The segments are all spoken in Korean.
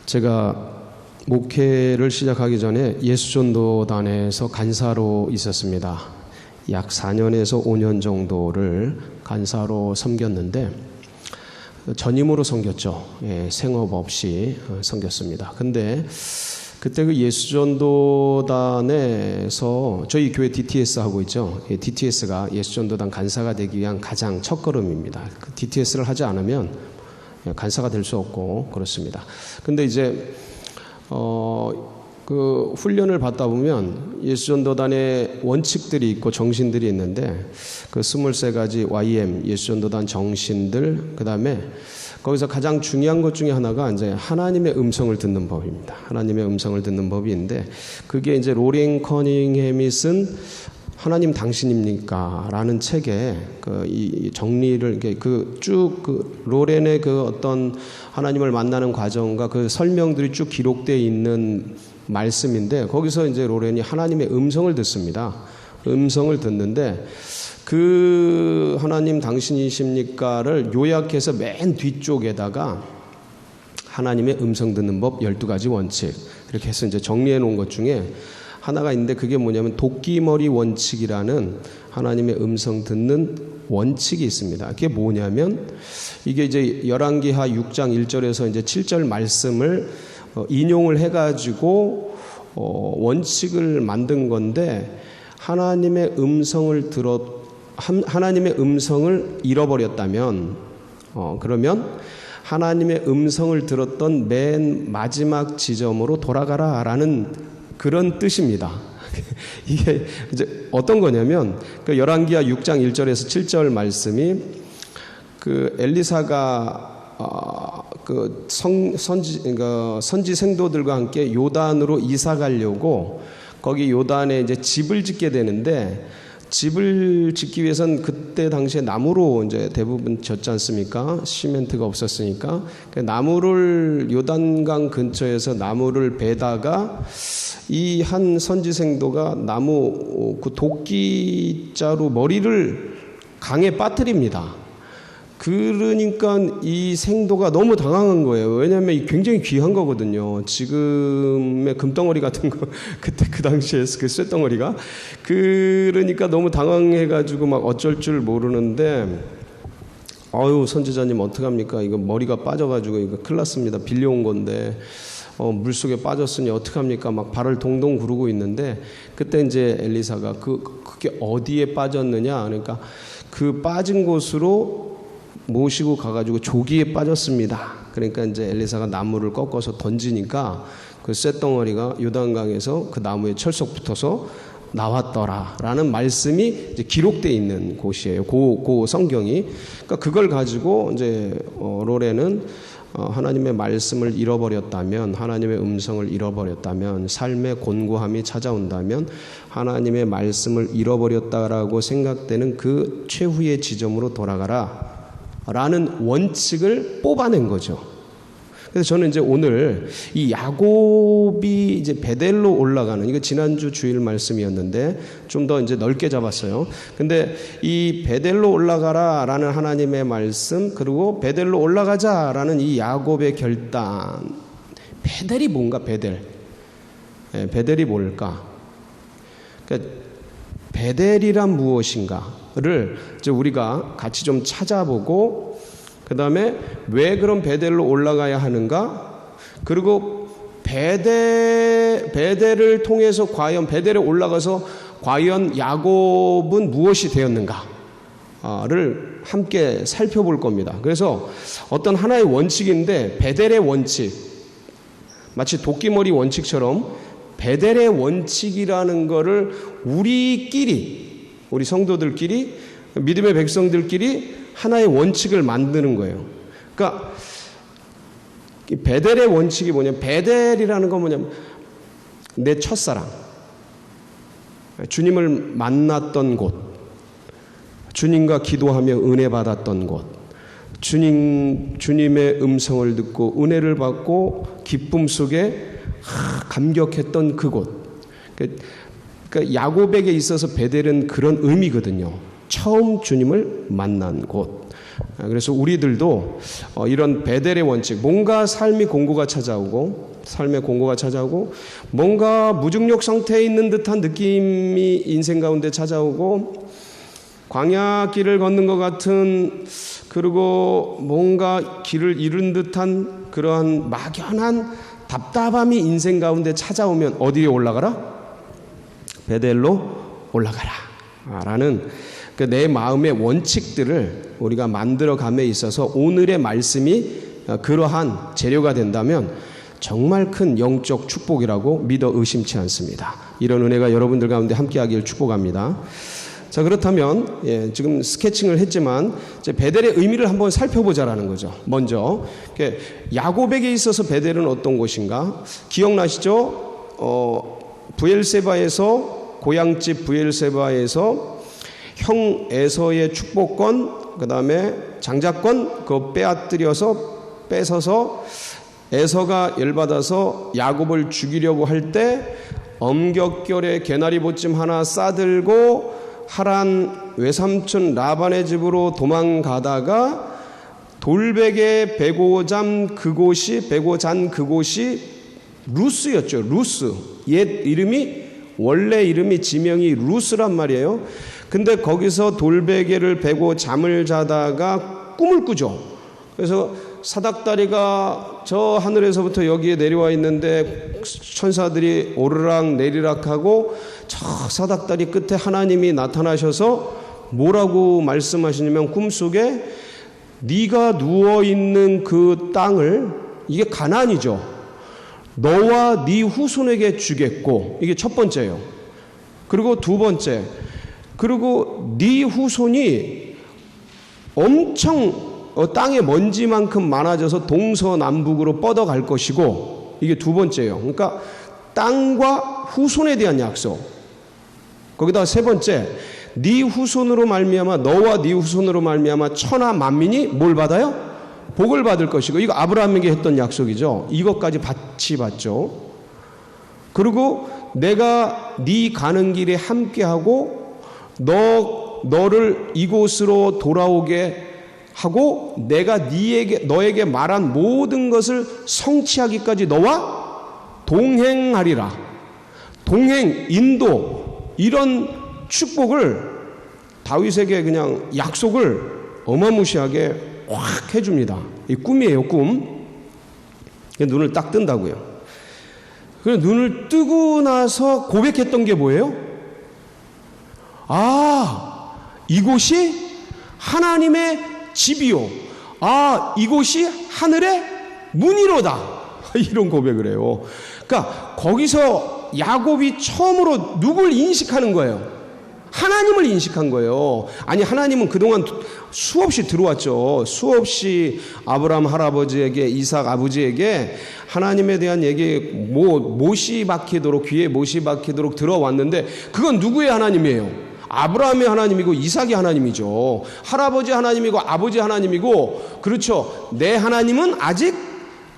제가 목회를 시작하기 전에 예수전도단에서 간사로 있었습니다. 약 4년에서 5년 정도를 간사로 섬겼는데 전임으로 섬겼죠. 생업 없이 섬겼습니다. 근데 그때 그 예수전도단에서 저희 교회 DTS 하고 있죠. DTS가 예수전도단 간사가 되기 위한 가장 첫걸음입니다. 그 DTS를 하지 않으면 간사가 될 수 없고 그렇습니다. 근데 이제 그 훈련을 받다 보면 예수전도단의 원칙들이 있고 정신들이 있는데 그 23가지 YM 예수전도단 정신들, 그 다음에 거기서 가장 중요한 것 중에 하나가 이제 하나님의 음성을 듣는 법입니다. 하나님의 음성을 듣는 법인데 그게 이제 로렌 커닝햄이 쓴 하나님 당신입니까? 라는 책에 이 정리를, 쭉 로렌의 그 어떤 하나님을 만나는 과정과 그 설명들이 쭉 기록되어 있는 말씀인데 거기서 이제 로렌이 하나님의 음성을 듣습니다. 음성을 듣는데 그 하나님 당신이십니까를 요약해서 맨 뒤쪽에다가 하나님의 음성 듣는 법 12가지 원칙 이렇게 해서 이제 정리해 놓은 것 중에 하나가 있는데 그게 뭐냐면 도끼머리 원칙이라는 하나님의 음성 듣는 원칙이 있습니다. 그게 뭐냐면 이게 이제 열왕기하 6장 1절에서 이제 7절 말씀을 인용을 해가지고 원칙을 만든 건데 하나님의 음성을 잃어버렸다면 그러면 하나님의 음성을 들었던 맨 마지막 지점으로 돌아가라라는 그런 뜻입니다. 이게 이제 어떤 거냐면 그 열왕기하 6장 1절에서 7절 말씀이 그 엘리사가 그 선지 생도들과 함께 요단으로 이사 가려고 거기 요단에 이제 집을 짓게 되는데 집을 짓기 위해서는 그때 당시에 나무로 이제 대부분 졌지 않습니까? 시멘트가 없었으니까 나무를 요단강 근처에서 나무를 베다가 이 한 선지생도가 나무 그 도끼자루 머리를 강에 빠뜨립니다. 그러니까 이 생도가 너무 당황한 거예요. 왜냐하면 이 굉장히 귀한 거거든요. 지금의 금덩어리 같은 거, 그때 그 당시에 그 쇳덩어리가. 그러니까 너무 당황해가지고 막 어쩔 줄 모르는데, 아유, 선지자님 어떡합니까? 이거 머리가 빠져가지고 이거 큰일 났습니다. 빌려온 건데, 물속에 빠졌으니 어떡합니까? 막 발을 동동 구르고 있는데, 그때 이제 엘리사가 그게 어디에 빠졌느냐? 그러니까 그 빠진 곳으로 모시고 가가지고 조기에 빠졌습니다. 그러니까 이제 엘리사가 나무를 꺾어서 던지니까 그 쇳덩어리가 요단강에서 그 나무에 철썩 붙어서 나왔더라라는 말씀이 이제 기록되어 있는 곳이에요. 그 성경이. 그러니까 그걸 가지고 이제 로렌은 하나님의 말씀을 잃어버렸다면, 하나님의 음성을 잃어버렸다면, 삶의 곤고함이 찾아온다면 하나님의 말씀을 잃어버렸다라고 생각되는 그 최후의 지점으로 돌아가라 라는 원칙을 뽑아낸 거죠. 그래서 저는 이제 오늘 이 야곱이 이제 베델로 올라가는, 이거 지난주 주일 말씀이었는데 좀 더 이제 넓게 잡았어요. 근데 이 베델로 올라가라 라는 하나님의 말씀, 그리고 베델로 올라가자 라는 이 야곱의 결단. 베델이 뭔가, 베델. 베델이 뭘까? 그러니까 베델이란 무엇인가를 이제 우리가 같이 좀 찾아보고, 그 다음에 왜 그런 베델로 올라가야 하는가? 그리고 베델을 통해서 과연 베델에 올라가서 과연 야곱은 무엇이 되었는가를 함께 살펴볼 겁니다. 그래서 어떤 하나의 원칙인데 베델의 원칙, 마치 도끼머리 원칙처럼 베델의 원칙이라는 거를 우리 성도들끼리, 믿음의 백성들끼리 하나의 원칙을 만드는 거예요. 그러니까 베델의 원칙이 뭐냐면, 베델이라는 건 뭐냐면 내 첫사랑, 주님을 만났던 곳, 주님과 기도하며 은혜 받았던 곳, 주님의 음성을 듣고 은혜를 받고 기쁨 속에 감격했던 그곳. 그러니까 야곱에게 있어서 베델은 그런 의미거든요. 처음 주님을 만난 곳. 그래서 우리들도 이런 베델의 원칙, 뭔가 삶의 공고가 찾아오고 뭔가 무중력 상태에 있는 듯한 느낌이 인생 가운데 찾아오고 광야 길을 걷는 것 같은, 그리고 뭔가 길을 잃은 듯한 그러한 막연한 답답함이 인생 가운데 찾아오면 어디에 올라가라? 베델로 올라가라 라는 그 내 마음의 원칙들을 우리가 만들어감에 있어서 오늘의 말씀이 그러한 재료가 된다면 정말 큰 영적 축복이라고 믿어 의심치 않습니다. 이런 은혜가 여러분들 가운데 함께하길 축복합니다. 자, 그렇다면 지금 스케칭을 했지만 이제 베델의 의미를 한번 살펴보자라는 거죠. 먼저 야곱에게 있어서 베델은 어떤 곳인가? 기억나시죠? 부엘세바에서, 고향집 부엘세바에서 형 에서의 축복권, 그 다음에 장자권 그거 뺏어서 에서가 열받아서 야곱을 죽이려고 할 때 엄격결에 개나리 보찜 하나 싸들고 하란 외삼촌 라반의 집으로 도망가다가 돌베개 베고 잔 그곳이 루스였죠. 루스. 원래 이름이 지명이 루스란 말이에요. 근데 거기서 돌베개를 베고 잠을 자다가 꿈을 꾸죠. 그래서 사닥다리가 저 하늘에서부터 여기에 내려와 있는데 천사들이 오르락 내리락하고 저 사닥다리 끝에 하나님이 나타나셔서 뭐라고 말씀하시냐면 꿈속에 네가 누워있는 그 땅을, 이게 가나안이죠, 너와 네 후손에게 주겠고, 이게 첫 번째예요. 그리고 두 번째, 그리고 네 후손이 엄청 땅의 먼지만큼 많아져서 동서남북으로 뻗어갈 것이고, 이게 두 번째예요. 그러니까 땅과 후손에 대한 약속. 거기다 세 번째, 네 후손으로 말미암아, 너와 네 후손으로 말미암아 천하 만민이 뭘 받아요? 복을 받을 것이고, 이거 아브라함에게 했던 약속이죠. 이것까지 같이 받죠. 그리고 내가 네 가는 길에 함께하고 너를 이곳으로 돌아오게 하고 내가 너에게 말한 모든 것을 성취하기까지 너와 동행하리라. 동행, 인도, 이런 축복을 다윗에게 그냥 약속을 어마무시하게 확 해줍니다. 이 꿈이에요, 꿈. 눈을 딱 뜬다고요. 그래서 눈을 뜨고 나서 고백했던 게 뭐예요? 아, 이곳이 하나님의 집이요. 아, 이곳이 하늘의 문이로다. 이런 고백을 해요. 그러니까 거기서 야곱이 처음으로 누굴 인식하는 거예요? 하나님을 인식한 거예요. 아니, 하나님은 그동안 수없이 들어왔죠. 수없이 아브라함 할아버지에게, 이삭 아버지에게 하나님에 대한 얘기 못이 박히도록, 귀에 못이 박히도록 들어왔는데, 그건 누구의 하나님이에요? 아브라함의 하나님이고 이삭의 하나님이죠. 할아버지 하나님이고 아버지 하나님이고, 그렇죠. 내 하나님은 아직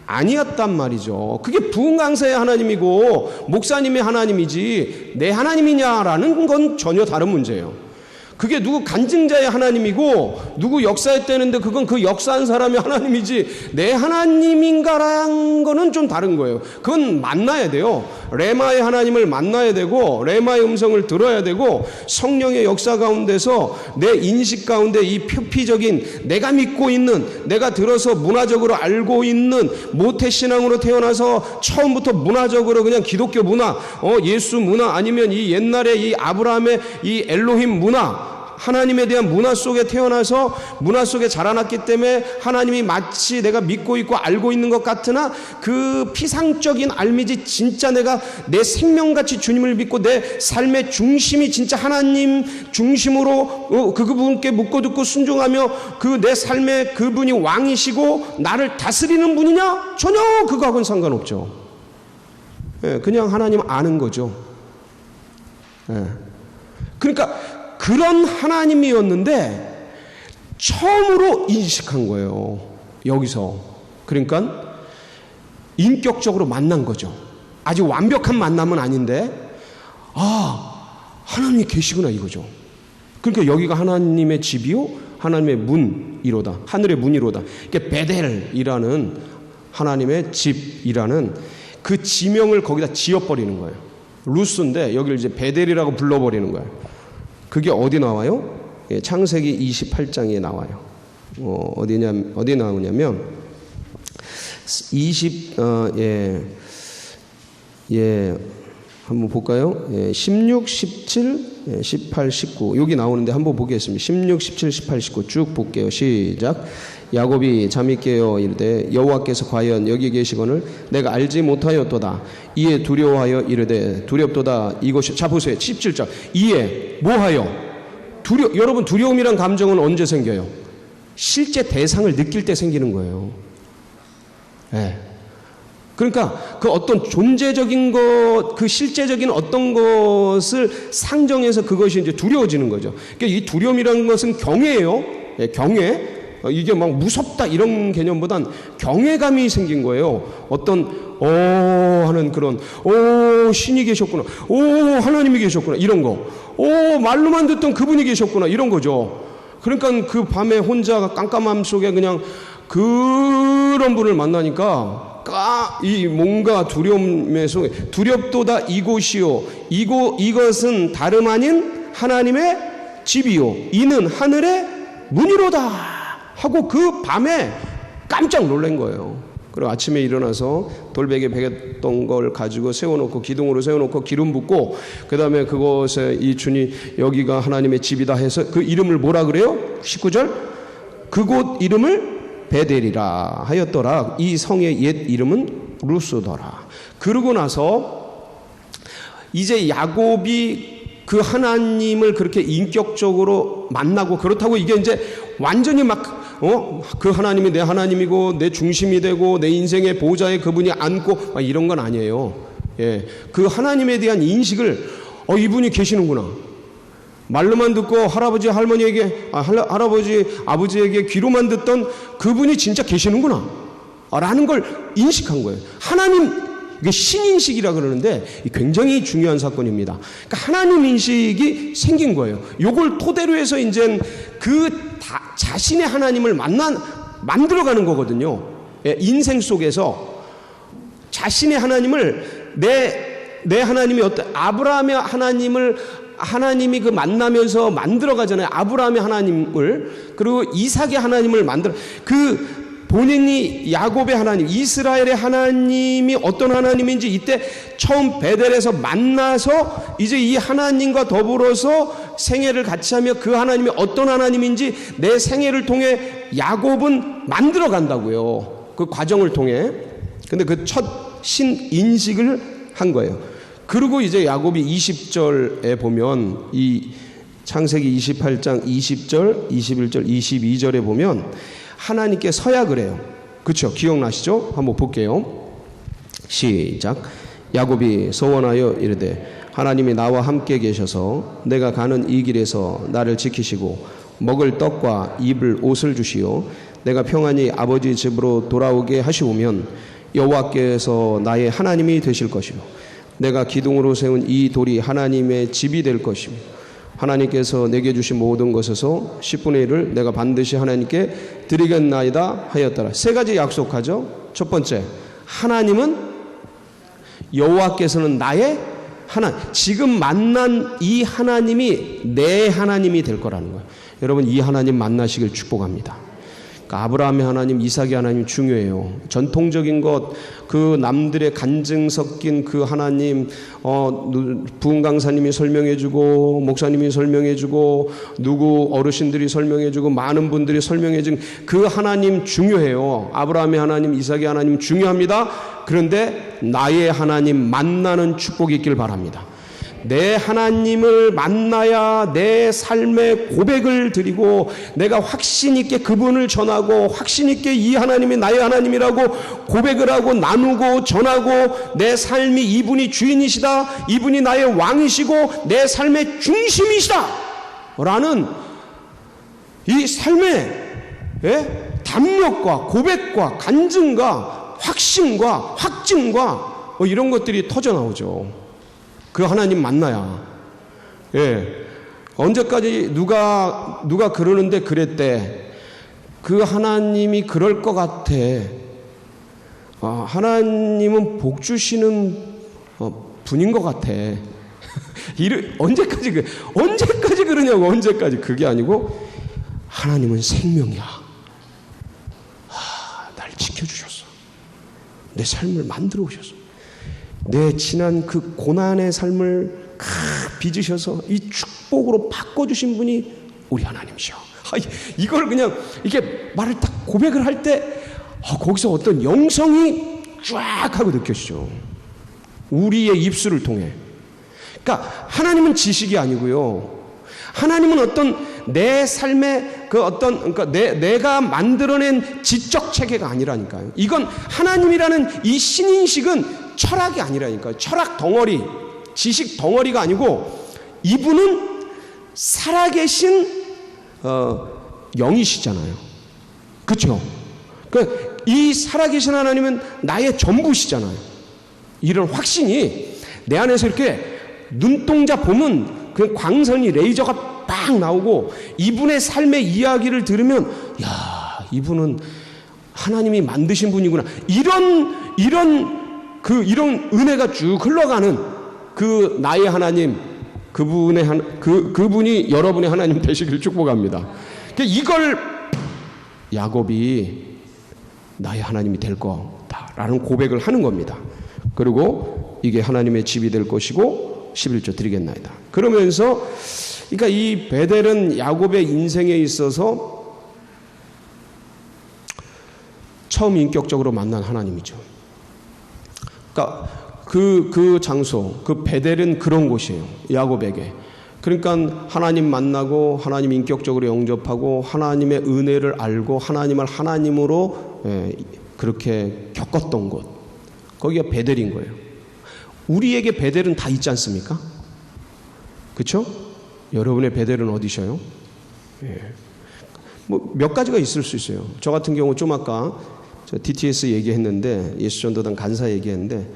아니었단 말이죠. 그게 부흥강사의 하나님이고 목사님의 하나님이지 내 하나님이냐라는 건 전혀 다른 문제예요. 그게 누구 간증자의 하나님이고 누구 역사했다는데 그건 그 역사한 사람의 하나님이지 내 하나님인가라는 거는 좀 다른 거예요. 그건 만나야 돼요. 레마의 하나님을 만나야 되고 레마의 음성을 들어야 되고 성령의 역사 가운데서 내 인식 가운데 이 표피적인 내가 믿고 있는, 내가 들어서 문화적으로 알고 있는, 모태신앙으로 태어나서 처음부터 문화적으로 그냥 기독교 문화, 예수 문화, 아니면 이 옛날에 이 아브라함의 이 엘로힘 문화, 하나님에 대한 문화 속에 태어나서 문화 속에 자라났기 때문에 하나님이 마치 내가 믿고 있고 알고 있는 것 같으나 그 피상적인 알미지 진짜 내가 내 생명같이 주님을 믿고 내 삶의 중심이 진짜 하나님 중심으로 그분께 묻고 듣고 순종하며 그 내 삶의 그분이 왕이시고 나를 다스리는 분이냐? 전혀 그거하고는 상관없죠. 그냥 하나님 아는 거죠. 그러니까 그런 하나님이었는데 처음으로 인식한 거예요. 여기서. 그러니까 인격적으로 만난 거죠. 아직 완벽한 만남은 아닌데 아, 하나님이 계시구나 이거죠. 그러니까 여기가 하나님의 집이요? 하나님의 문이로다. 하늘의 문이로다. 이게 베델이라는 하나님의 집이라는 그 지명을 거기다 지어버리는 거예요. 루스인데 여기를 이제 베델이라고 불러버리는 거예요. 그게 어디 나와요? 예, 창세기 28장에 나와요. 어디 나오냐면 16, 17, 18, 19 여기 나오는데 한번 보겠습니다. 16, 17, 18, 19 쭉 볼게요. 시작. 야곱이 잠이 깨어 이르되 여호와께서 과연 여기 계시거늘 내가 알지 못하였도다. 이에 두려워하여 이르되 두렵도다 이곳이. 자 보세요. 17절. 이에 뭐하여? 여러분 두려움이란 감정은 언제 생겨요? 실제 대상을 느낄 때 생기는 거예요. 네. 그러니까 그 어떤 존재적인 것, 그 실제적인 어떤 것을 상정해서 그것이 이제 두려워지는 거죠. 그러니까 이 두려움이라는 것은 경외예요. 예, 경외. 이게 막 무섭다 이런 개념보단 경외감이 생긴 거예요. 어떤 하는 그런 신이 계셨구나. 하나님이 계셨구나. 이런 거. 말로만 듣던 그분이 계셨구나. 이런 거죠. 그러니까 그 밤에 혼자 깜깜함 속에 그냥 그런 분을 만나니까 이 뭔가 두려움의 속에 두렵도다 이곳이요 이것은 다름 아닌 하나님의 집이요 이는 하늘의 문이로다 하고 그 밤에 깜짝 놀란 거예요. 그리고 아침에 일어나서 돌베개 베겼던 걸 가지고 세워놓고 기둥으로 세워놓고 기름 붓고 그 다음에 그곳에 이 주님 여기가 하나님의 집이다 해서 그 이름을 뭐라 그래요? 19절 그곳 이름을 베델이라 하였더라. 이 성의 옛 이름은 루스더라. 그러고 나서 이제 야곱이 그 하나님을 그렇게 인격적으로 만나고 그렇다고 이게 이제 완전히 막 그 하나님이 내 하나님이고 내 중심이 되고 내 인생의 보좌에 그분이 앉고 막 이런 건 아니에요. 예, 그 하나님에 대한 인식을 이분이 계시는구나. 말로만 듣고 할아버지 할머니에게 할아버지 아버지에게 귀로만 듣던 그분이 진짜 계시는구나 라는 걸 인식한 거예요. 하나님 이게 신인식이라 그러는데 굉장히 중요한 사건입니다. 그러니까 하나님 인식이 생긴 거예요. 요걸 토대로 해서 이제 자신의 하나님을 만들어가는 거거든요. 예, 인생 속에서 자신의 하나님을 내 하나님이 아브라함의 하나님이 그 만나면서 만들어가잖아요. 아브라함의 하나님을 그리고 이삭의 하나님을 본인이 야곱의 하나님, 이스라엘의 하나님이 어떤 하나님인지 이때 처음 베델에서 만나서 이제 이 하나님과 더불어서 생애를 같이 하며 그 하나님이 어떤 하나님인지 내 생애를 통해 야곱은 만들어 간다고요. 그 과정을 통해. 근데 그 첫 신인식을 한 거예요. 그리고 이제 야곱이 20절에 보면 이 창세기 28장 20절, 21절, 22절에 보면 하나님께 서약을 해요. 그렇죠? 기억나시죠? 한번 볼게요. 시작. 야곱이 서원하여 이르되 하나님이 나와 함께 계셔서 내가 가는 이 길에서 나를 지키시고 먹을 떡과 입을 옷을 주시오 내가 평안히 아버지 집으로 돌아오게 하시오면 여호와께서 나의 하나님이 되실 것이요 내가 기둥으로 세운 이 돌이 하나님의 집이 될 것이며 하나님께서 내게 주신 모든 것에서 10분의 1을 내가 반드시 하나님께 드리겠나이다 하였더라. 세 가지 약속하죠. 첫 번째, 하나님은 여호와께서는 나의 하나님, 지금 만난 이 하나님이 내 하나님이 될 거라는 거예요. 여러분 이 하나님 만나시길 축복합니다. 그러니까 아브라함의 하나님, 이삭의 하나님 중요해요. 전통적인 것, 그 남들의 간증 섞인 그 하나님, 부흥 강사님이 설명해주고 목사님이 설명해주고 누구 어르신들이 설명해주고 많은 분들이 설명해준 그 하나님 중요해요. 아브라함의 하나님, 이삭의 하나님 중요합니다. 그런데 나의 하나님 만나는 축복이 있길 바랍니다. 내 하나님을 만나야 내 삶의 고백을 드리고 내가 확신 있게 그분을 전하고 확신 있게 이 하나님이 나의 하나님이라고 고백을 하고 나누고 전하고 내 삶이 이분이 주인이시다, 이분이 나의 왕이시고 내 삶의 중심이시다 라는 이 삶의 담력과 고백과 간증과 확신과 확증과 이런 것들이 터져 나오죠. 그 하나님 만나야. 언제까지 누가 그러는데 그랬대. 그 하나님이 그럴 것 같아. 하나님은 복 주시는 분인 것 같아. 언제까지 그러냐고. 언제까지. 그게 아니고 하나님은 생명이야. 날 지켜주셨어. 내 삶을 만들어 오셨어. 내 지난 그 고난의 삶을 빚으셔서 이 축복으로 바꿔주신 분이 우리 하나님이셔. 이걸 그냥 이렇게 말을 딱 고백을 할 때 거기서 어떤 영성이 쫙 하고 느껴지죠. 우리의 입술을 통해. 그러니까 하나님은 지식이 아니고요. 하나님은 어떤 내 삶의 그러니까 내가 만들어낸 지적 체계가 아니라니까요. 이건 하나님이라는 이 신인식은 철학이 아니라니까요. 철학 덩어리, 지식 덩어리가 아니고 이분은 살아계신 영이시잖아요. 그렇죠? 그러니까 이 살아계신 하나님은 나의 전부시잖아요. 이런 확신이 내 안에서 이렇게 눈동자 보면 그냥 광선이 레이저가 빡 나오고 이분의 삶의 이야기를 들으면 이분은 하나님이 만드신 분이구나. 이런 은혜가 쭉 흘러가는 그 나의 하나님, 그분이 여러분의 하나님 되시길 축복합니다. 이걸 야곱이 나의 하나님이 될 거다라는 고백을 하는 겁니다. 그리고 이게 하나님의 집이 될 것이고 11조 드리겠나이다. 그러면서 그러니까 이 베델은 야곱의 인생에 있어서 처음 인격적으로 만난 하나님이죠. 그러니까 그 장소, 그 베델은 그런 곳이에요. 야곱에게. 그러니까 하나님 만나고 하나님 인격적으로 영접하고 하나님의 은혜를 알고 하나님을 하나님으로 그렇게 겪었던 곳. 거기가 베델인 거예요. 우리에게 베델은 다 있지 않습니까? 그렇죠? 여러분의 베델은 어디셔요? 뭐 몇 가지가 있을 수 있어요. 저 같은 경우 좀 아까 저 DTS 얘기했는데 예수전도단 간사 얘기했는데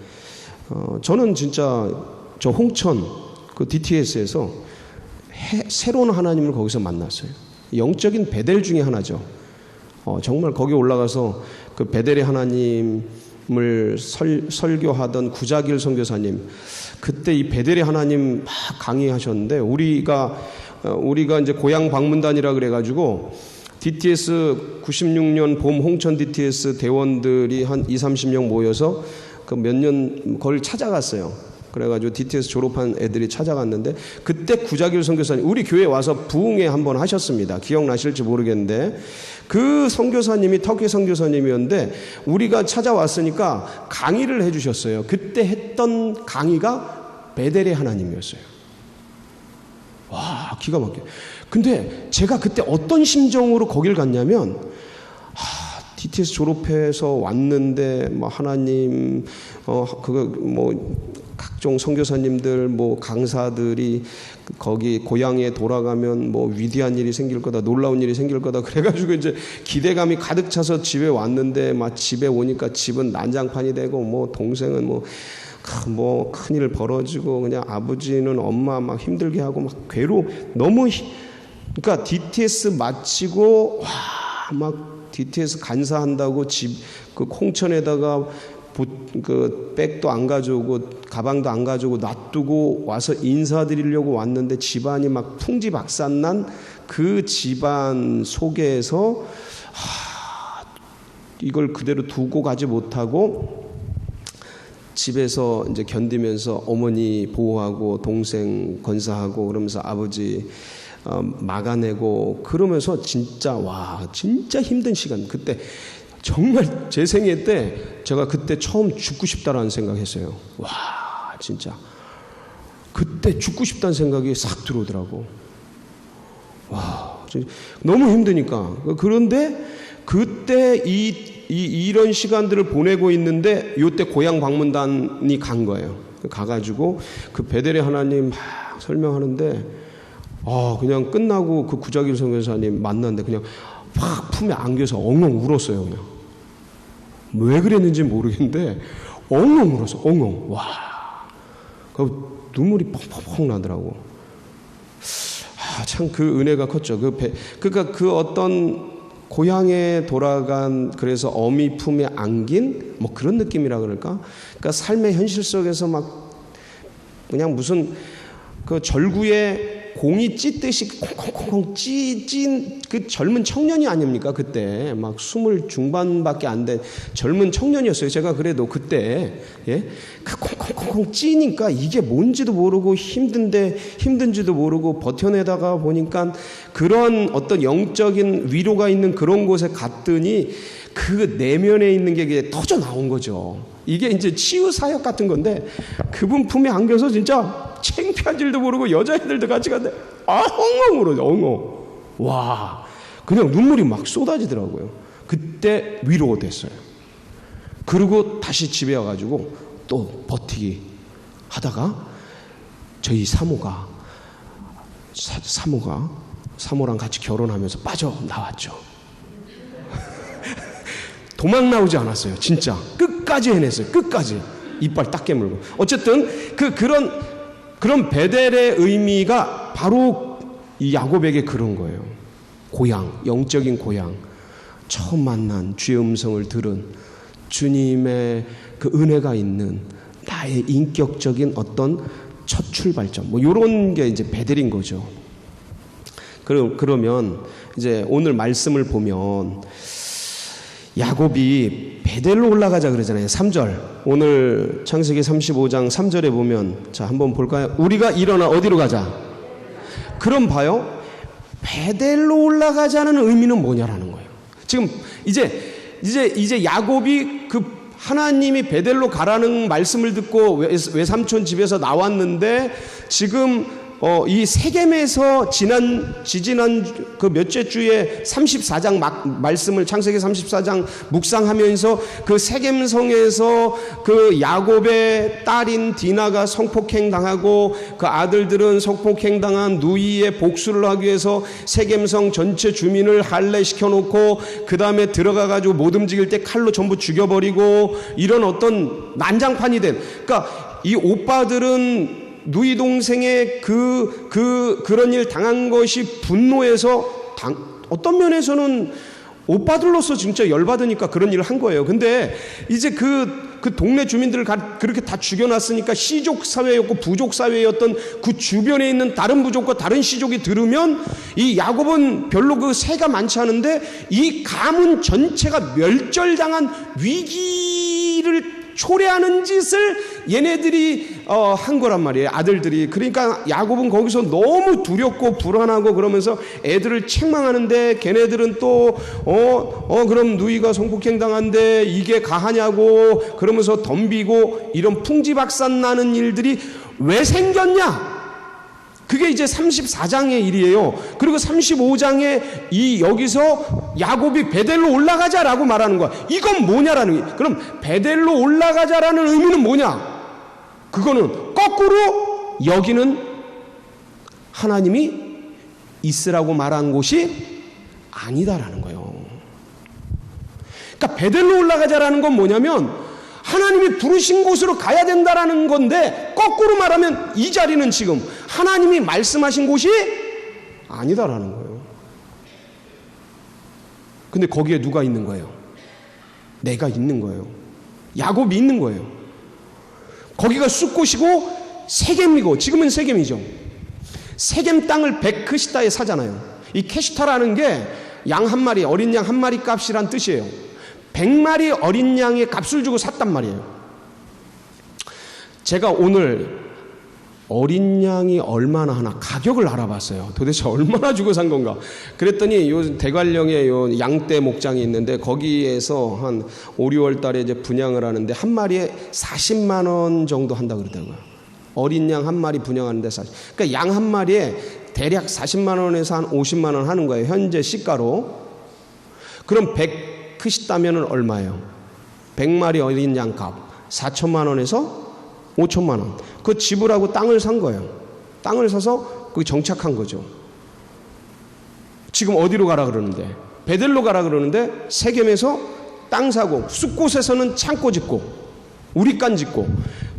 저는 진짜 저 홍천 그 DTS에서 새로운 하나님을 거기서 만났어요. 영적인 베델 중에 하나죠. 정말 거기 올라가서 그 베델의 하나님을 설교하던 구자길 선교사님, 그때 이 베델의 하나님 막 강의하셨는데 우리가 이제 고향 방문단이라 그래가지고 DTS 96년 봄 홍천 DTS 대원들이 한 20-30명 모여서 그 몇 년 그걸 찾아갔어요. 그래가지고 DTS 졸업한 애들이 찾아갔는데 그때 구자길 선교사님 우리 교회 와서 부흥회 한번 하셨습니다. 기억나실지 모르겠는데 그 선교사님이 터키 선교사님이었는데 우리가 찾아왔으니까 강의를 해주셨어요. 그때 했던 강의가 베델의 하나님이었어요. 와, 기가 막혀요. 근데 제가 그때 어떤 심정으로 거길 갔냐면 DTS 졸업해서 왔는데 뭐 하나님 각종 선교사님들 강사들이 거기 고향에 돌아가면 뭐 위대한 일이 생길 거다, 놀라운 일이 생길 거다 그래가지고 이제 기대감이 가득 차서 집에 왔는데 막 집에 오니까 집은 난장판이 되고 뭐 동생은 뭐 큰일 벌어지고 그냥 아버지는 엄마 막 힘들게 하고 막 너무 그러니까 DTS 마치고 막 DTS 간사한다고 그 홍천에다가 그 백도 안 가져오고 가방도 안 가져오고 놔두고 와서 인사드리려고 왔는데 집안이 막 풍지박산난 그 집안 속에서 이걸 그대로 두고 가지 못하고 집에서 이제 견디면서 어머니 보호하고 동생 건사하고 그러면서 아버지 막아내고 그러면서 진짜 힘든 시간. 그때 정말 제 생애 때 제가 그때 처음 죽고 싶다라는 생각했어요. 진짜 그때 죽고 싶다는 생각이 싹 들어오더라고. 너무 힘드니까. 그런데 그때 이런 시간들을 보내고 있는데 요때 고향 방문단이 간 거예요. 가가지고 그 베델의 하나님 막 설명하는데 그냥 끝나고 그 구자길 선교사님 만났는데 그냥 확 품에 안겨서 엉엉 울었어요. 그냥 왜 그랬는지 모르겠는데 엉엉 울었어. 엉엉. 그 눈물이 펑펑펑 나더라고. 참 그 은혜가 컸죠. 그러니까 그 어떤 고향에 돌아간, 그래서 어미 품에 안긴 뭐 그런 느낌이라 그럴까? 그러니까 삶의 현실 속에서 막 그냥 무슨 그 절구에 공이 찢듯이 콩콩콩콩 찢은 그 젊은 청년이 아닙니까? 그때 막 20 중반밖에 안 된 젊은 청년이었어요. 제가 그래도 그때 그 콩콩콩콩 찌니까 이게 뭔지도 모르고 힘든지도 모르고 버텨내다가 보니까 그런 어떤 영적인 위로가 있는 그런 곳에 갔더니 그 내면에 있는 게 터져 나온 거죠. 이게 이제 치유 사역 같은 건데 그분 품에 안겨서 진짜 창피한 줄도 모르고 여자애들도 같이 갔는데 엉엉 울어요. 엉엉. 와, 그냥 눈물이 막 쏟아지더라고요. 그때 위로가 됐어요. 그리고 다시 집에 와가지고 또 버티기 하다가 저희 사모랑 같이 결혼하면서 빠져나왔죠. 도망 나오지 않았어요. 진짜 끝까지 해냈어요. 끝까지 이빨 딱 깨물고. 어쨌든 그런 베델의 의미가 바로 이 야곱에게 그런 거예요. 고향, 영적인 고향, 처음 만난 주의 음성을 들은 주님의 그 은혜가 있는 나의 인격적인 어떤 첫 출발점, 뭐 이런 게 이제 베델인 거죠. 그러면 이제 오늘 말씀을 보면 야곱이 베델로 올라가자 그러잖아요. 3절. 오늘 창세기 35장 3절에 보면, 자, 한번 볼까요? 우리가 일어나 어디로 가자? 그럼 봐요. 베델로 올라가자는 의미는 뭐냐라는 거예요. 지금 이제 야곱이 그 하나님이 베델로 가라는 말씀을 듣고 외삼촌 집에서 나왔는데 지금 이 세겜에서 지지난 그 몇째 주에 34장 말씀을 창세기 34장 묵상하면서 그 세겜성에서 그 야곱의 딸인 디나가 성폭행 당하고 그 아들들은 성폭행 당한 누이의 복수를 하기 위해서 세겜성 전체 주민을 할례시켜 놓고 그 다음에 들어가 가지고 못 움직일 때 칼로 전부 죽여버리고 이런 어떤 난장판이 된, 그러니까 이 오빠들은 누이 동생의 그런 일 당한 것이 분노해서 어떤 면에서는 오빠들로서 진짜 열받으니까 그런 일을 한 거예요. 근데 이제 그 동네 주민들을 그렇게 다 죽여놨으니까 시족 사회였고 부족 사회였던 그 주변에 있는 다른 부족과 다른 시족이 들으면 이 야곱은 별로 그 세가 많지 않은데 이 가문 전체가 멸절당한 위기를 초래하는 짓을 얘네들이 한 거란 말이에요. 아들들이. 그러니까 야곱은 거기서 너무 두렵고 불안하고 그러면서 애들을 책망하는데 걔네들은 또 그럼 누이가 성폭행 당한데 이게 가하냐고 그러면서 덤비고 이런 풍지박산 나는 일들이 왜 생겼냐? 그게 이제 34장의 일이에요. 그리고 35장에 여기서 야곱이 베델로 올라가자라고 말하는 거야. 이건 뭐냐라는 거야. 그럼 베델로 올라가자라는 의미는 뭐냐? 그거는 거꾸로 여기는 하나님이 있으라고 말한 곳이 아니다라는 거예요. 그러니까 베델로 올라가자라는 건 뭐냐면 하나님이 부르신 곳으로 가야 된다라는 건데 거꾸로 말하면 이 자리는 지금 하나님이 말씀하신 곳이 아니다라는 거예요. 근데 거기에 누가 있는 거예요? 내가 있는 거예요. 야곱이 있는 거예요. 거기가 숫곳이고 세겜이고 지금은 세겜이죠. 세겜 땅을 베크시타에 사잖아요. 이 케시타라는 게 양 한 마리, 어린 양 한 마리 값이란 뜻이에요. 100마리 어린 양의 값을 주고 샀단 말이에요. 제가 오늘 어린 양이 얼마나 하나 가격을 알아봤어요. 도대체 얼마나 주고 산 건가. 그랬더니 요 대관령에 요 양떼 목장이 있는데 거기에서 한 5, 6월 달에 이제 분양을 하는데 한 마리에 40만 원 정도 한다 그러더라고요. 어린 양 한 마리 분양하는데 그러니까 양 한 마리에 대략 40만 원에서 한 50만 원 하는 거예요. 현재 시가로. 그럼 100크시다면은 얼마예요? 100마리 어린 양 값 4천만 원에서 5천만 원. 그 지불하고 땅을 산 거예요. 땅을 사서 거기 정착한 거죠. 지금 어디로 가라 그러는데? 베델로 가라 그러는데 세겜에서 땅 사고 숲곳에서는 창고 짓고 우리간 짓고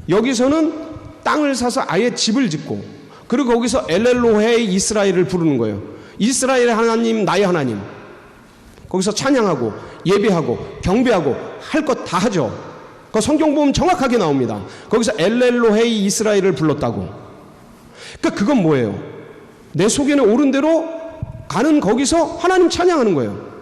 여기서는 땅을 사서 아예 집을 짓고 그리고 거기서 엘렐로헤이 이스라엘을 부르는 거예요. 이스라엘의 하나님, 나의 하나님. 거기서 찬양하고 예배하고 경배하고 할 것 다 하죠. 그 성경 보면 정확하게 나옵니다. 거기서 엘렐로헤이 이스라엘을 불렀다고. 그러니까 그건 뭐예요? 내 소견에 옳은 대로 가는 거기서 하나님 찬양하는 거예요.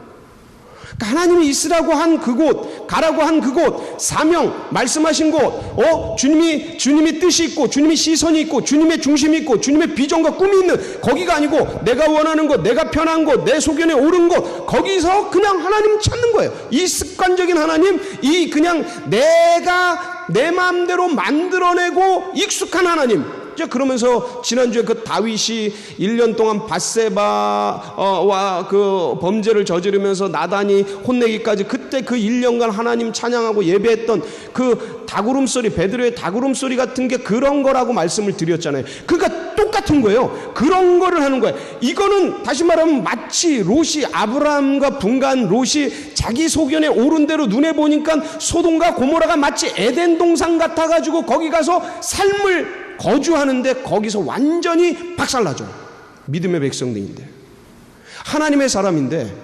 그러니까 하나님이 있으라고 한 그곳, 가라고 한 그곳, 사명, 말씀하신 곳, 주님이 뜻이 있고, 주님이 시선이 있고, 주님의 중심이 있고, 주님의 비전과 꿈이 있는 거기가 아니고, 내가 원하는 곳, 내가 편한 곳, 내 소견에 옳은 곳, 거기서 그냥 하나님 찾는 거예요. 이 습관적인 하나님, 이 그냥 내가 내 마음대로 만들어내고 익숙한 하나님. 그러면서 지난주에 그 다윗이 1년 동안 밧세바와 그 범죄를 저지르면서 나단이 혼내기까지 그때 그 1년간 하나님 찬양하고 예배했던 그 닭울음소리, 베드로의 닭울음소리 같은 게 그런 거라고 말씀을 드렸잖아요. 그러니까 똑같은 거예요. 그런 거를 하는 거예요. 이거는 다시 말하면 마치 롯이, 아브라함과 분가한 롯이 자기 소견에 옳은 대로 눈에 보니까 소돔과 고모라가 마치 에덴 동산 같아가지고 거기 가서 삶을 거주하는데 거기서 완전히 박살나죠. 믿음의 백성들인데, 하나님의 사람인데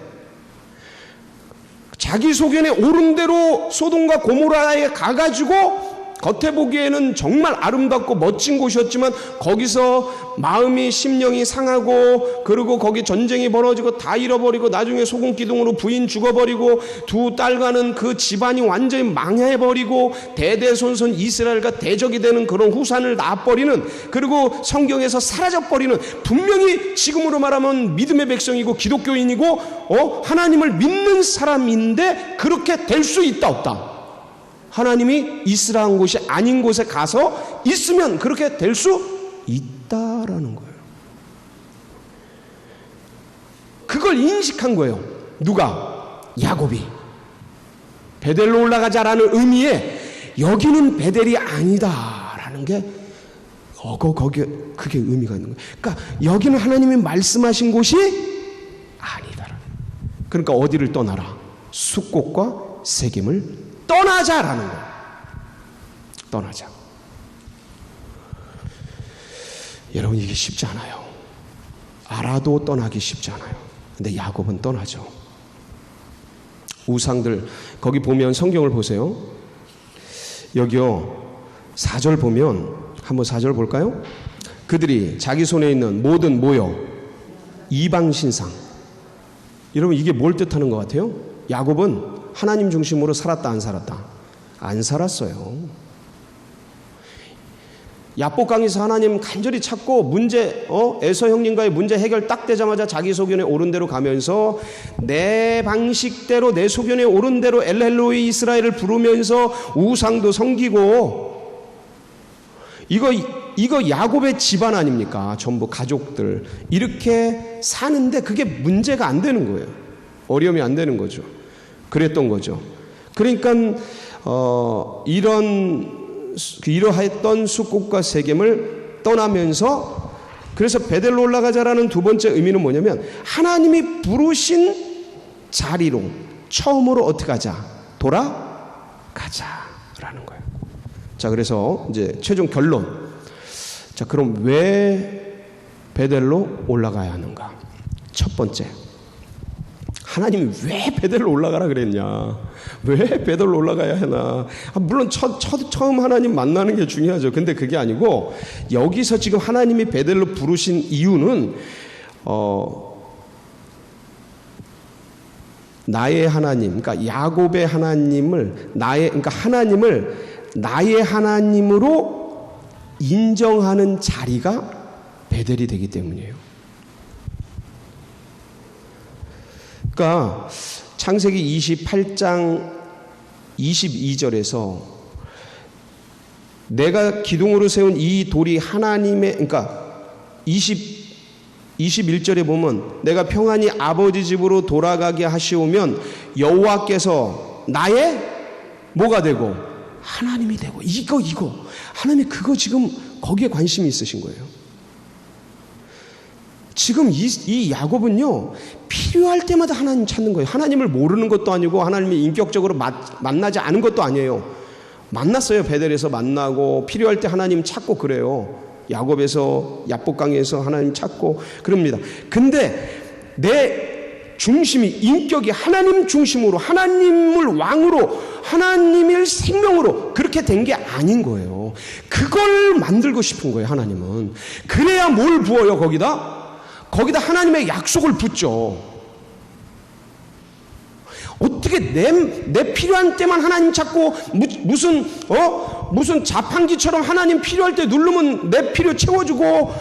자기 소견에 옳은 대로 소돔과 고모라에 가가지고 겉에 보기에는 정말 아름답고 멋진 곳이었지만 거기서 마음이, 심령이 상하고, 그리고 거기 전쟁이 벌어지고 다 잃어버리고 나중에 소금기둥으로 부인 죽어버리고 두 딸과는 그 집안이 완전히 망해버리고 대대손손 이스라엘과 대적이 되는 그런 후산을 낳아버리는, 그리고 성경에서 사라져버리는, 분명히 지금으로 말하면 믿음의 백성이고 기독교인이고 하나님을 믿는 사람인데 그렇게 될 수 있다 없다? 하나님이 있으라는 곳이 아닌 곳에 가서 있으면 그렇게 될 수 있다라는 거예요. 그걸 인식한 거예요. 누가? 야곱이. 베델로 올라가자라는 의미에 여기는 베델이 아니다라는 게 거기에 그게 의미가 있는 거예요. 그러니까 여기는 하나님이 말씀하신 곳이 아니다. 그러니까 어디를 떠나라? 숫곳과 세겜을 떠나자라는 거예요. 떠나자. 여러분, 이게 쉽지 않아요. 알아도 떠나기 쉽지 않아요. 근데 야곱은 떠나죠. 우상들, 거기 보면 성경을 보세요. 여기요 4절 보면, 한번 4절 볼까요? 그들이 자기 손에 있는 모든 뭐요? 이방신상. 여러분, 이게 뭘 뜻하는 것 같아요? 야곱은 하나님 중심으로 살았다 안 살았다? 안 살았어요. 야복강에서 하나님 간절히 찾고 문제, 에서 형님과의 문제 해결 딱 되자마자 자기 소견에 옳은 대로 가면서 내 방식대로, 내 소견에 옳은 대로 엘렐로이 이스라엘을 부르면서 우상도 섬기고, 이거 야곱의 집안 아닙니까? 전부 가족들 이렇게 사는데 그게 문제가 안 되는 거예요. 어려움이 안 되는 거죠. 그랬던 거죠. 그러니까 이러했던 숫곳과 세겜을 떠나면서, 그래서 베델로 올라가자라는 두 번째 의미는 뭐냐면 하나님이 부르신 자리로 처음으로 어떻게 하자? 돌아가자라는 거예요. 자, 그래서 이제 최종 결론. 자, 그럼 왜 베델로 올라가야 하는가? 첫 번째, 하나님이 왜 베델로 올라가라 그랬냐? 왜 베델로 올라가야 하나? 물론 처음 하나님 만나는 게 중요하죠. 근데 그게 아니고, 여기서 지금 하나님이 베델로 부르신 이유는 나의 하나님, 그러니까 야곱의 하나님을 그러니까 하나님을 나의 하나님으로 인정하는 자리가 베델이 되기 때문이에요. 그러니까 창세기 28장 22절에서 내가 기둥으로 세운 이 돌이 하나님의, 그러니까 21절에 보면 내가 평안히 아버지 집으로 돌아가게 하시오면 여호와께서 나의 뭐가 되고? 하나님이 되고. 이거 하나님이 그거 지금 거기에 관심이 있으신 거예요. 지금 이 야곱은요, 필요할 때마다 하나님 찾는 거예요. 하나님을 모르는 것도 아니고 하나님이 인격적으로 만나지 않은 것도 아니에요. 만났어요. 베델에서 만나고 필요할 때 하나님 찾고 그래요. 야곱에서 야복강에서 하나님 찾고 그럽니다. 근데 내 중심이, 인격이 하나님 중심으로, 하나님을 왕으로, 하나님을 생명으로 그렇게 된 게 아닌 거예요. 그걸 만들고 싶은 거예요, 하나님은. 그래야 뭘 부어요, 거기다 하나님의 약속을 붓죠. 어떻게 내 필요한 때만 하나님 찾고 무슨 자판기처럼 하나님 필요할 때 누르면 내 필요 채워주고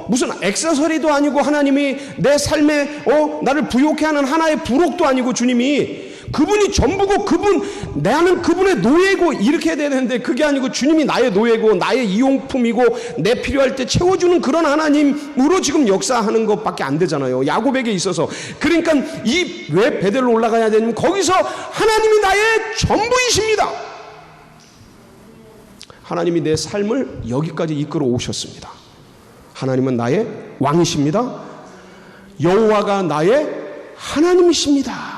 무슨 액세서리도 아니고 하나님이 내 삶에 나를 부욕해 하는 하나의 부록도 아니고 주님이 그분이 전부고 나는 그분의 노예고 이렇게 해야 되는데 그게 아니고 주님이 나의 노예고 나의 이용품이고 내 필요할 때 채워주는 그런 하나님으로 지금 역사하는 것밖에 안 되잖아요. 야곱에게 있어서. 그러니까 왜 베델로 올라가야 되냐면 거기서 하나님이 나의 전부이십니다. 하나님이 내 삶을 여기까지 이끌어 오셨습니다. 하나님은 나의 왕이십니다. 여호와가 나의 하나님이십니다.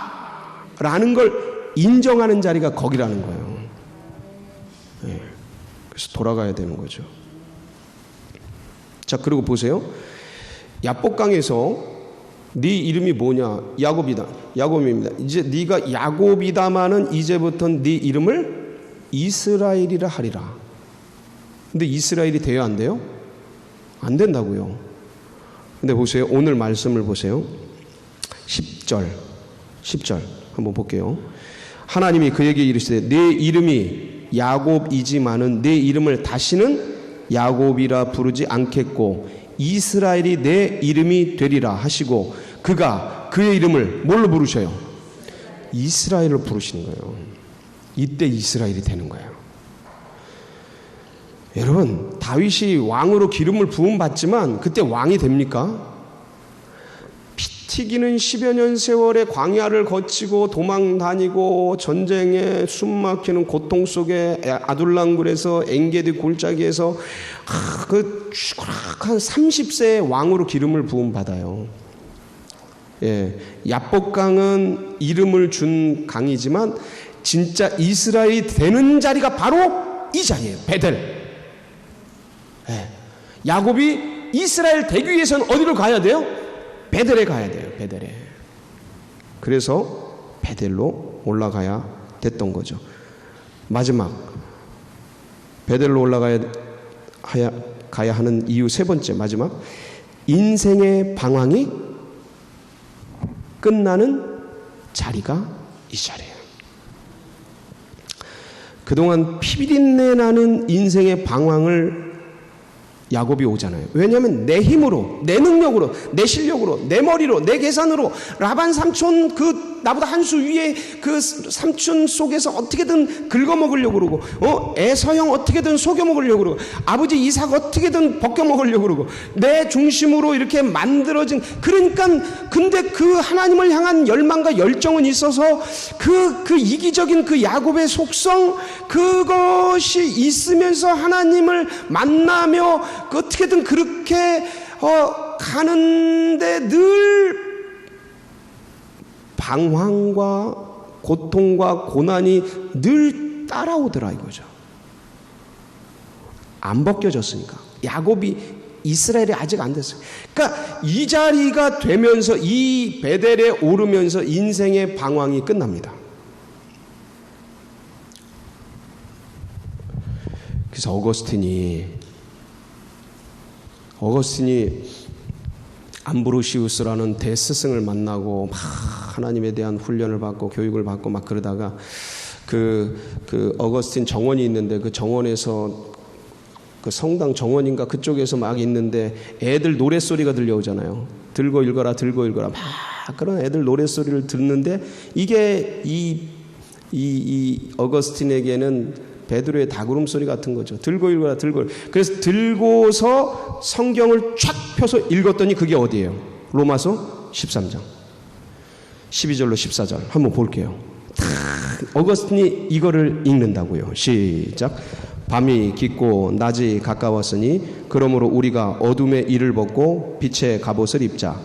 라는 걸 인정하는 자리가 거기라는 거예요. 네. 그래서 돌아가야 되는 거죠. 자, 그리고 보세요. 야복강에서 네 이름이 뭐냐? 야곱입니다. 이제 네가 야곱이다마는 이제부터는 네 이름을 이스라엘이라 하리라. 근데 이스라엘이 돼야 안 돼요? 안 된다고요. 근데 보세요. 오늘 말씀을 보세요. 10절 한번 볼게요. 하나님이 그에게 이르시되 내 이름이 야곱이지만은 내 이름을 다시는 야곱이라 부르지 않겠고 이스라엘이 내 이름이 되리라 하시고 그가 그의 이름을 뭘로 부르셔요? 이스라엘로 부르시는 거예요. 이때 이스라엘이 되는 거예요. 여러분, 다윗이 왕으로 기름을 부음받지만 그때 왕이 됩니까? 튀기는 10여 년 세월의 광야를 거치고 도망 다니고 전쟁에 숨막히는 고통 속에 아둘람굴에서 엔게디 골짜기에서 그 한 30세의 왕으로 기름을 부음받아요. 예, 야복강은 이름을 준 강이지만 진짜 이스라엘이 되는 자리가 바로 이 자리예요. 베델. 예, 야곱이 이스라엘 되기 위해서는 어디로 가야 돼요? 베델에 가야 돼요. 베델에. 그래서 베델로 올라가야 됐던 거죠. 마지막 베델로 올라가야 하는 이유 세 번째, 마지막 인생의 방황이 끝나는 자리가 이 자리예요. 그동안 피비린내 나는 인생의 방황을 야곱이 오잖아요. 왜냐하면 내 힘으로, 내 능력으로, 내 실력으로, 내 머리로, 내 계산으로 라반 삼촌 나보다 한 수 위에 그 삼촌 속에서 어떻게든 긁어먹으려고 그러고 에서 형 어떻게든 속여먹으려고 그러고 아버지 이삭 어떻게든 벗겨먹으려고 그러고 내 중심으로 이렇게 만들어진 근데 그 하나님을 향한 열망과 열정은 있어서 그 이기적인 그 야곱의 속성 그것이 있으면서 하나님을 만나며 어떻게든 그렇게 가는데 늘 방황과 고통과 고난이 늘 따라오더라 이거죠. 안 벗겨졌으니까. 야곱이 이스라엘이 아직 안 됐어요. 그러니까 이 자리가 되면서 이 베델에 오르면서 인생의 방황이 끝납니다. 그래서 어거스틴이 암브로시우스라는 대스승을 만나고 막 하나님에 대한 훈련을 받고 교육을 받고 막 그러다가 그 어거스틴 정원이 있는데 그 정원에서 그 성당 정원인가 그쪽에서 막 있는데 애들 노랫소리가 들려오잖아요. 들고 읽어라 막 그런 애들 노랫소리를 듣는데 이게 이 어거스틴에게는 베드로의 다구름 소리 같은 거죠. 들고 읽어라. 그래서 들고서 성경을 쫙 펴서 읽었더니 그게 어디예요? 로마서 13장 12절로 14절 한번 볼게요. 어거스틴이 이거를 읽는다고요. 시작. 밤이 깊고 낮이 가까웠으니 그러므로 우리가 어둠의 일을 벗고 빛의 갑옷을 입자.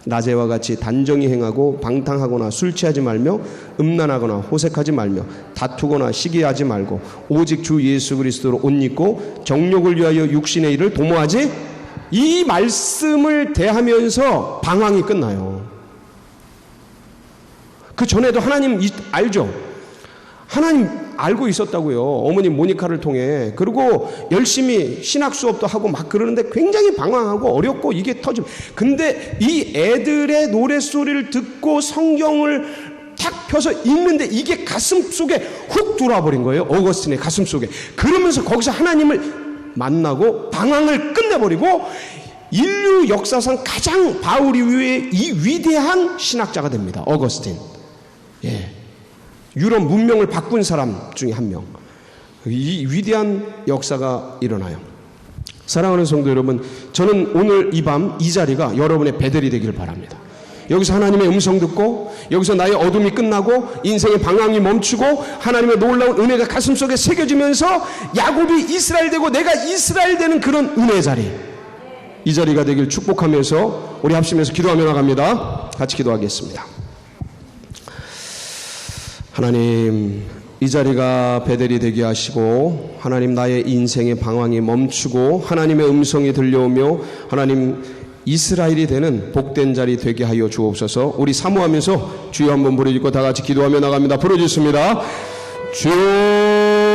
낮에와 같이 단정히 행하고 방탕하거나 술 취하지 말며 음란하거나 호색하지 말며 다투거나 시기하지 말고 오직 주 예수 그리스도로 옷 입고 정욕을 위하여 육신의 일을 도모하지. 이 말씀을 대하면서 방황이 끝나요. 그 전에도 하나님 알죠? 하나님 알고 있었다고요. 어머니 모니카를 통해. 그리고 열심히 신학 수업도 하고 막 그러는데 굉장히 방황하고 어렵고 이게 터지면. 근데 이 애들의 노랫소리를 듣고 성경을 탁 펴서 읽는데 이게 가슴 속에 훅 들어와 버린 거예요. 어거스틴의 가슴 속에. 그러면서 거기서 하나님을 만나고 방황을 끝내버리고 인류 역사상 가장 바울 이후에 이 위대한 신학자가 됩니다. 어거스틴. 예. 유럽 문명을 바꾼 사람 중에 한 명. 이 위대한 역사가 일어나요. 사랑하는 성도 여러분, 저는 오늘 이 밤 이 자리가 여러분의 베델이 되길 바랍니다. 여기서 하나님의 음성 듣고, 여기서 나의 어둠이 끝나고 인생의 방황이 멈추고 하나님의 놀라운 은혜가 가슴속에 새겨지면서 야곱이 이스라엘 되고 내가 이스라엘 되는 그런 은혜의 자리, 이 자리가 되길 축복하면서 우리 합심해서 기도하며 나갑니다. 같이 기도하겠습니다. 하나님, 이 자리가 베델이 되게 하시고 하나님 나의 인생의 방황이 멈추고 하나님의 음성이 들려오며 하나님 이스라엘이 되는 복된 자리 되게 하여 주옵소서. 우리 사모하면서 주여 한번 부르짖고 다 같이 기도하며 나갑니다. 부르짖습니다. 주여